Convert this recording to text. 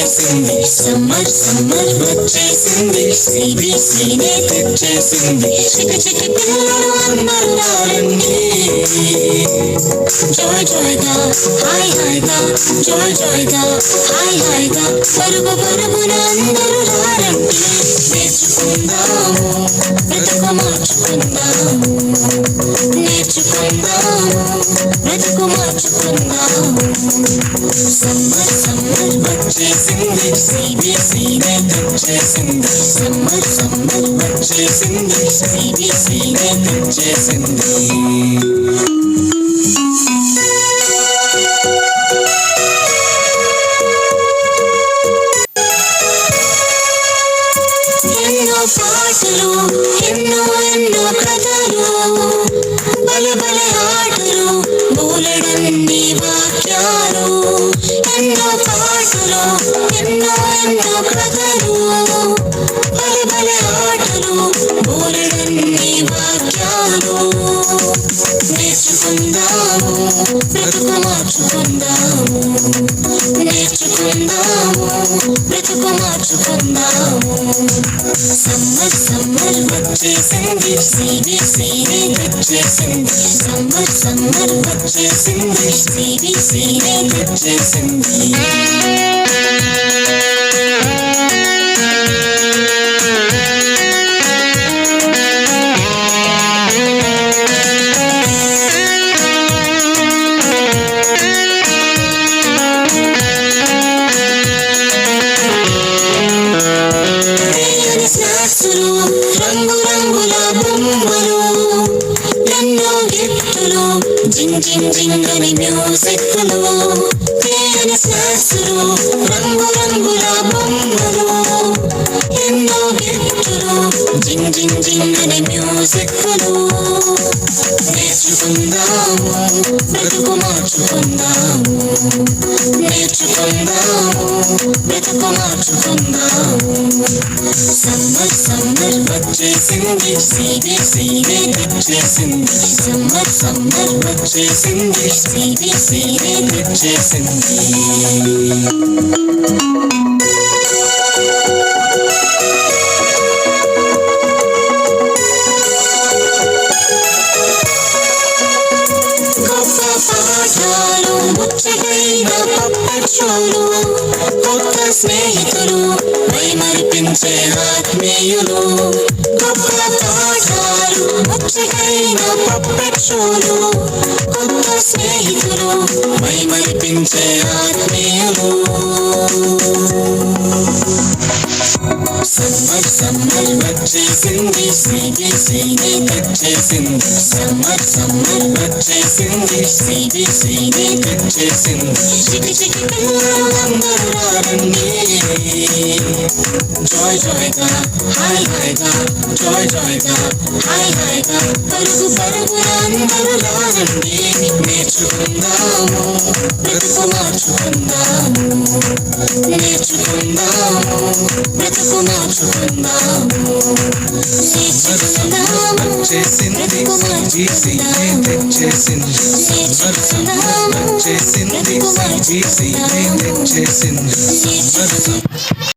వచ్చేసింది summer summer వచ్చేసింది సిబిసినే తెచ్చేసింది చికి చికి పిల్లలు అందరూ రారండి జాయ్ జాయ్గా హాయ్ హాయ్గా జాయ్ జాయ్గా హాయ్ హాయ్గా పరుగు పరుగున అందరూ రారండి నేర్చుకుందాము బ్రతుకు మార్చుకుందాము నేర్చుకుందాము బ్రతుకు మార్చుకుందాము సమ్మర్ సమ్మర్ వచ్చేసింది సిబిసినే తెచ్చేసింది సమ్మర్ సమ్మర్ వచ్చేసింది సిబిసినే తెచ్చేసింది ఎన్నో పాటలు ఎన్నో ఎన్నో కథలు బల బల ఆటలు బోలెడన్ని వాక్యాలు ఎన్నో పాటలు ఎన్నో ఎన్నో కథలు బల బల ఆటలు బోలెడన్ని వాక్యాలు నేర్చుకుందాము బ్రతుకు మార్చుకుందాము నేర్చుకుందాము బ్రతుకు మార్చుకుందాము సమ్మర్ సమ్మర్ వచ్చేసింది సిబిసినే తెచ్చేసింది సమ్మర్ సమ్మర్ వచ్చేసింది సిబిసినే తెచ్చేసింది రంగు రంగుల బొమ్మలు ఎన్నో గిఫ్టులు జింగ్ జింగ్ జింగ్ అని మ్యూజిక్లు తేనె స్నాక్స్లు రంగు రంగుల బొమ్మలు ఎన్నో గిఫ్టులు జింగ్ జింగ్ జింగ్ అని మ్యూజిక్లు నేర్చుకుందాము బ్రతుకు మార్చుకుందాము నేర్చుకుందాము బ్రతుకు మార్చుకుందాము సమ్మర్ సమ్మర్ వచ్చేసింది సిబిసినే తెచ్చేసింది సమ్మర్ సమ్మర్ వచ్చేసింది సిబిసినే తెచ్చేసింది పాఠాలు ముచ్చటైన పప్పెట్ షోలు కొత్త స్నేహితులు మైమరిపించే ఆత్మీయులు గొప్ప పాఠాలు ముచ్చటైన పప్పెట్ షోలు కొత్త స్నేహితులు మైమరిపించే ఆత్మీయులు సమ్మర్ సమ్మర్ వచ్చేసింది సిబిసినే తెచ్చేసింది సమ్మర్ సమ్మర్ వచ్చేసింది సిబిసినే తెచ్చేసింది చికి చికి పిల్లలు అందరూ రారండి జాయ్ జాయ్గా హాయ్ హాయ్గా జాయ్ జాయ్గా హాయ్ హాయ్గా పరుగు పరుగున అందరూ రారండి నేర్చుకుందాము బ్రతుకు మార్చుకుందాము నేర్చుకుందాము బ్రతుకు మార్చుకుందాము వచ్చేసింది సిబిసినే తెచ్చేసింది సమ్మర్ సమ్మర్ వచ్చేసింది సిబిసినే తెచ్చేసింది సమ్మర్